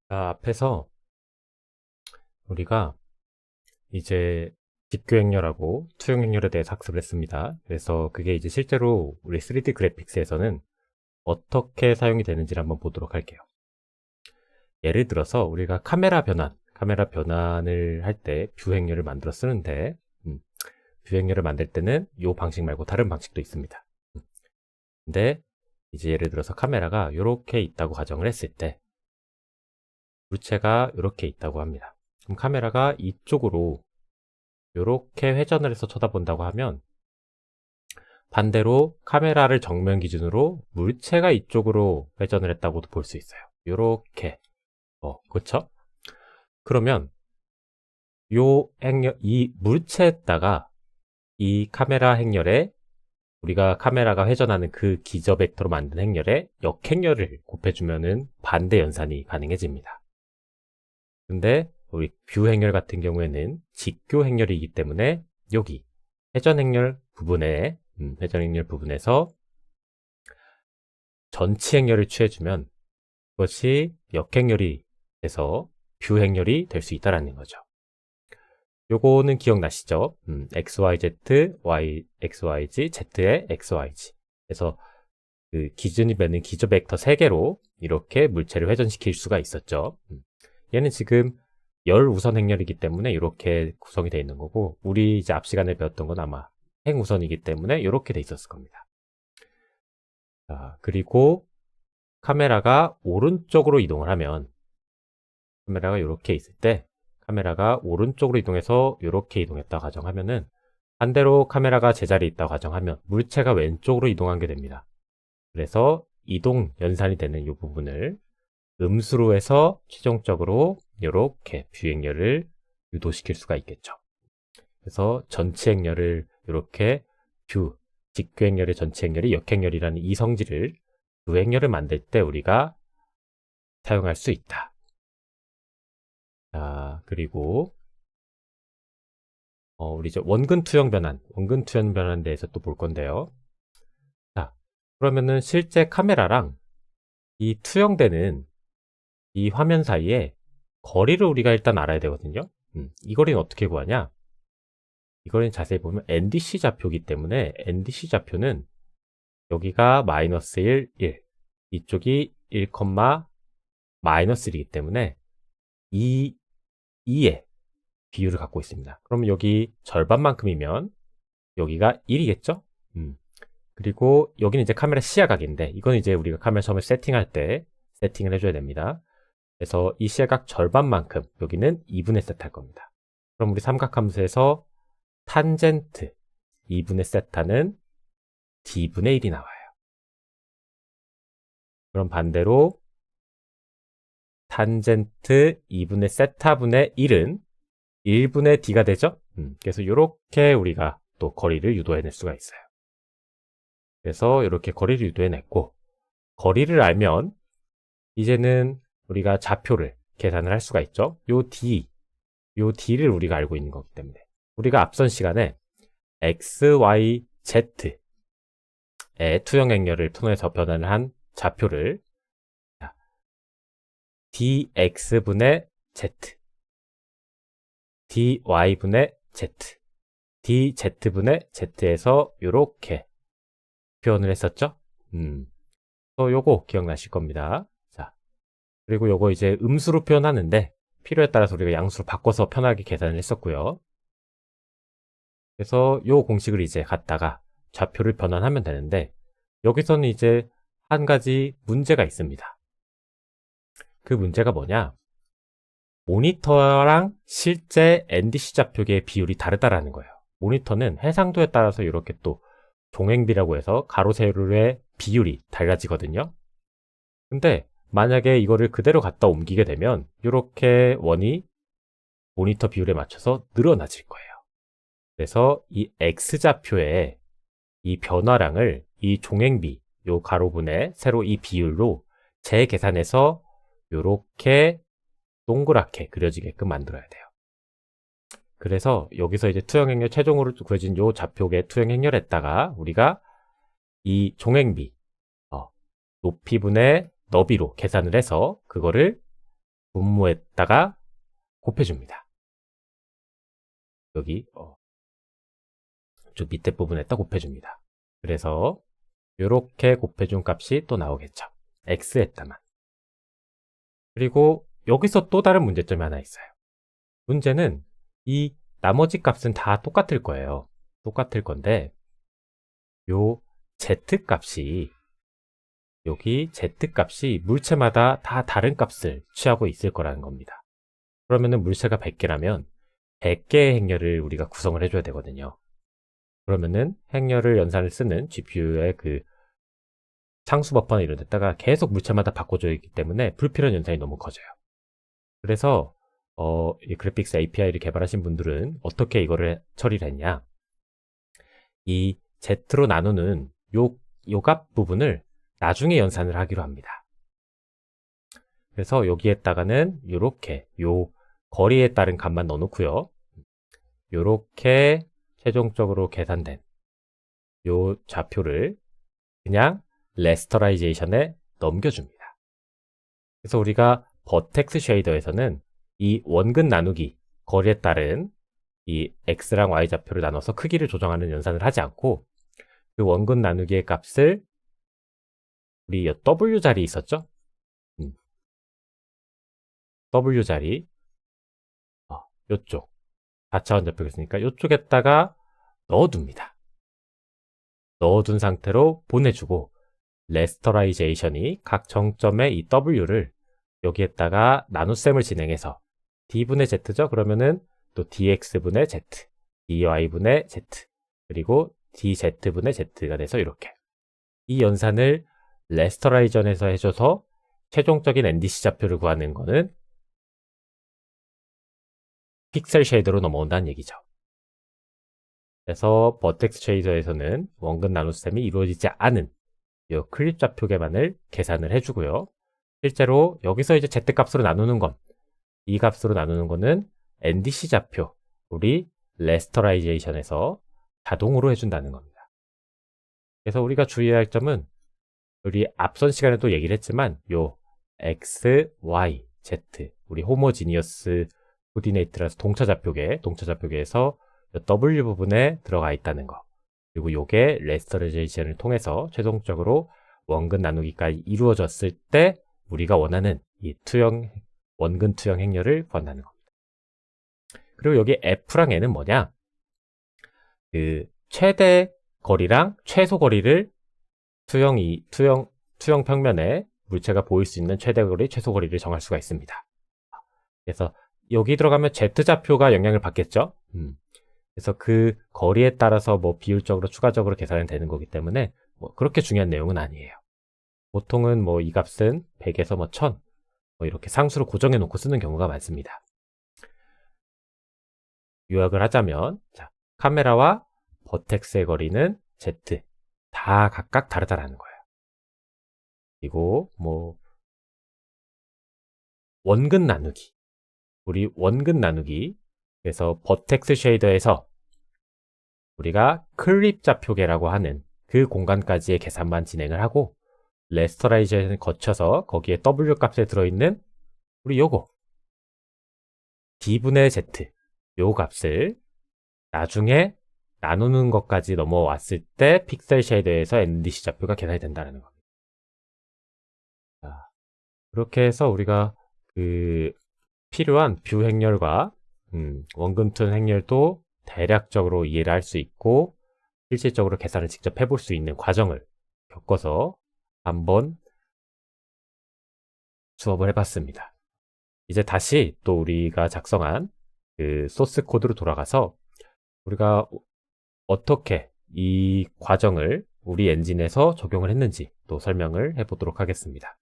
앞에서 우리가 이제 직교행렬하고 투영행렬에 대해서 학습을 했습니다. 그래서 그게 이제 실제로 우리 3D 그래픽스에서는 어떻게 사용이 되는지를 한번 보도록 할게요. 예를 들어서 우리가 카메라 변환을 할 때 뷰행렬을 만들어 쓰는데 뷰행렬을 만들 때는 이 방식 말고 다른 방식도 있습니다. 근데 이제 예를 들어서 카메라가 이렇게 있다고 가정을 했을 때 물체가 이렇게 있다고 합니다. 그럼 카메라가 이쪽으로 이렇게 회전을 해서 쳐다본다고 하면 반대로 카메라를 정면 기준으로 물체가 이쪽으로 회전을 했다고도 볼 수 있어요. 이렇게 그렇죠? 그러면 이 물체에다가 이 카메라 행렬에 우리가 카메라가 회전하는 그 기저 벡터로 만든 행렬에 역행렬을 곱해주면은 반대 연산이 가능해집니다. 근데 우리 뷰 행렬 같은 경우에는 직교 행렬이기 때문에 여기 회전 행렬 부분에서 전치 행렬을 취해주면 그것이 역행렬이 돼서 뷰 행렬이 될 수 있다는 거죠. 요거는 기억나시죠? XYZ, Y, XYZ, Z의 XYZ. 그래서 그 기준이 되는 기저 벡터 3개로 이렇게 물체를 회전시킬 수가 있었죠. 얘는 지금 열 우선 행렬이기 때문에 이렇게 구성이 되어 있는 거고, 우리 이제 앞 시간에 배웠던 건 아마 행 우선이기 때문에 이렇게 돼 있었을 겁니다. 자, 그리고 카메라가 오른쪽으로 이동을 하면, 카메라가 이렇게 있을 때 카메라가 오른쪽으로 이동해서 이렇게 이동했다 가정하면은, 반대로 카메라가 제자리에 있다 가정하면 물체가 왼쪽으로 이동한 게 됩니다. 그래서 이동 연산이 되는 이 부분을 음수로 해서 최종적으로 이렇게 뷰행렬을 유도시킬 수가 있겠죠. 그래서 전체 행렬을 이렇게 직교행렬의 전체 행렬이 역행렬이라는 이 성질을 뷰행렬을 만들 때 우리가 사용할 수 있다. 자, 그리고 우리 이제 원근 투영 변환에 대해서 또 볼 건데요. 자, 그러면은 실제 카메라랑 이 투영되는 이 화면 사이에 거리를 우리가 일단 알아야 되거든요. 이 거리는 어떻게 구하냐? 이 거리는 자세히 보면 NDC 좌표이기 때문에 NDC 좌표는 여기가 마이너스 1, 1 이쪽이 1, 마이너스 1이기 때문에 2의 비율을 갖고 있습니다. 그러면 여기 절반만큼이면 여기가 1이겠죠? 그리고 여기는 이제 카메라 시야각인데 이건 이제 우리가 카메라 처음에 세팅할 때 세팅을 해줘야 됩니다. 그래서 이 시야각 절반만큼 여기는 2분의 세타할 겁니다. 그럼 우리 삼각함수에서 탄젠트 2분의 세타는 d분의 1이 나와요. 그럼 반대로 탄젠트 2분의 세타분의 1은 1분의 d가 되죠? 그래서 이렇게 우리가 또 거리를 유도해낼 수가 있어요. 그래서 이렇게 거리를 유도해냈고, 거리를 알면 이제는 우리가 좌표를 계산을 할 수가 있죠. 요 D를 우리가 알고 있는 거기 때문에 우리가 앞선 시간에 X, Y, Z의 투영 행렬을 통해서 변환을 한 좌표를 dx분의 z, dy분의 z, dz분의 z에서 이렇게 표현을 했었죠. 또 요거 기억나실 겁니다. 자, 그리고 요거 이제 음수로 표현하는데 필요에 따라서 우리가 양수로 바꿔서 편하게 계산을 했었고요. 그래서 요 공식을 이제 갖다가 좌표를 변환하면 되는데 여기서는 이제 한 가지 문제가 있습니다. 그 문제가 뭐냐? 모니터랑 실제 NDC 좌표계의 비율이 다르다라는 거예요. 모니터는 해상도에 따라서 이렇게 또 종횡비라고 해서 가로 세로의 비율이 달라지거든요. 근데 만약에 이거를 그대로 갖다 옮기게 되면 이렇게 원이 모니터 비율에 맞춰서 늘어나질 거예요. 그래서 이 X좌표의 이 변화량을 이 종횡비, 요 가로분의 세로 이 비율로 재계산해서 이렇게 동그랗게 그려지게끔 만들어야 돼요. 그래서 여기서 이제 투영행렬 최종으로 구해진 요 좌표계 투영행렬에다가 우리가 이 종횡비 높이분의 너비로 계산을 해서 그거를 분모에다가 곱해줍니다. 여기 좀 밑에 부분에다 곱해줍니다. 그래서 이렇게 곱해준 값이 또 나오겠죠. x에다만. 그리고 여기서 또 다른 문제점이 하나 있어요. 문제는 이 나머지 값은 다 똑같을 거예요. 똑같을 건데 요 z값이 여기 z값이 물체마다 다 다른 값을 취하고 있을 거라는 겁니다. 그러면은 물체가 100개라면 100개의 행렬을 우리가 구성을 해줘야 되거든요. 그러면은 행렬을 연산을 쓰는 GPU의 그 상수 버퍼나 이런 데다가 계속 물체마다 바꿔줘야 하기 때문에 불필요한 연산이 너무 커져요. 그래서 이 그래픽스 API를 개발하신 분들은 어떻게 이거를 처리를 했냐, 이 Z로 나누는 요 값 부분을 나중에 연산을 하기로 합니다. 그래서 여기에다가는 이렇게 요 거리에 따른 값만 넣어놓고요. 요렇게 최종적으로 계산된 요 좌표를 그냥 레스터라이제이션에 넘겨줍니다. 그래서 우리가 버텍스 쉐이더에서는 이 원근 나누기 거리에 따른 이 X랑 Y 좌표를 나눠서 크기를 조정하는 연산을 하지 않고 그 원근 나누기의 값을 우리 W 자리 있었죠? W 자리 요쪽 4차원 좌표가 있으니까 요쪽에다가 넣어둡니다. 넣어둔 상태로 보내주고 레스터라이제이션이 각 정점의 이 W를 여기에다가 나눗셈을 진행해서 D분의 Z죠? 그러면은 또 DX분의 Z, DY분의 Z, 그리고 DZ분의 Z가 돼서 이렇게 이 연산을 레스터라이전에서 해줘서 최종적인 NDC 좌표를 구하는 거는 픽셀 쉐이더로 넘어온다는 얘기죠. 그래서 버텍스 쉐이더에서는 원근 나눗셈이 이루어지지 않은 이 클립 좌표계만을 계산을 해주고요. 실제로 여기서 이제 Z값으로 나누는 건, 이 값으로 나누는 거는 NDC 좌표, 우리 레스터라이제이션에서 자동으로 해준다는 겁니다. 그래서 우리가 주의해야 할 점은 우리 앞선 시간에도 얘기를 했지만 요 X, Y, Z, 우리 호모지니어스 코디네이트라서 동차좌표계에서 W 부분에 들어가 있다는 거, 그리고 요게 레스터라이제이션을 통해서 최종적으로 원근 나누기까지 이루어졌을 때 우리가 원하는 이 원근 투영 행렬을 구한다는 겁니다. 그리고 여기 F랑 N은 뭐냐? 그 최대 거리랑 최소 거리를 투영 평면에 물체가 보일 수 있는 최대 거리, 최소 거리를 정할 수가 있습니다. 그래서 여기 들어가면 Z좌표가 영향을 받겠죠? 그래서 그 거리에 따라서 뭐 비율적으로 추가적으로 계산이 되는 거기 때문에 뭐 그렇게 중요한 내용은 아니에요. 보통은 뭐 이 값은 100에서 뭐 1000 뭐 이렇게 상수로 고정해 놓고 쓰는 경우가 많습니다. 요약을 하자면, 자, 카메라와 버텍스의 거리는 Z 다 각각 다르다라는 거예요. 그리고 뭐 원근 나누기, 우리 원근 나누기, 그래서 버텍스 쉐이더에서 우리가 클립 좌표계라고 하는 그 공간까지의 계산만 진행을 하고 레스터라이제이션을 거쳐서 거기에 W 값에 들어있는 우리 요거 D분의 Z 요 값을 나중에 나누는 것까지 넘어왔을 때 픽셀 쉐이더에서 NDC 좌표가 계산이 된다는 겁니다. 자, 그렇게 해서 우리가 그 필요한 뷰 행렬과 원근투 행렬도 대략적으로 이해를 할 수 있고 실질적으로 계산을 직접 해볼 수 있는 과정을 겪어서 한번 수업을 해봤습니다. 이제 다시 또 우리가 작성한 그 소스 코드로 돌아가서 우리가 어떻게 이 과정을 우리 엔진에서 적용을 했는지 또 설명을 해보도록 하겠습니다.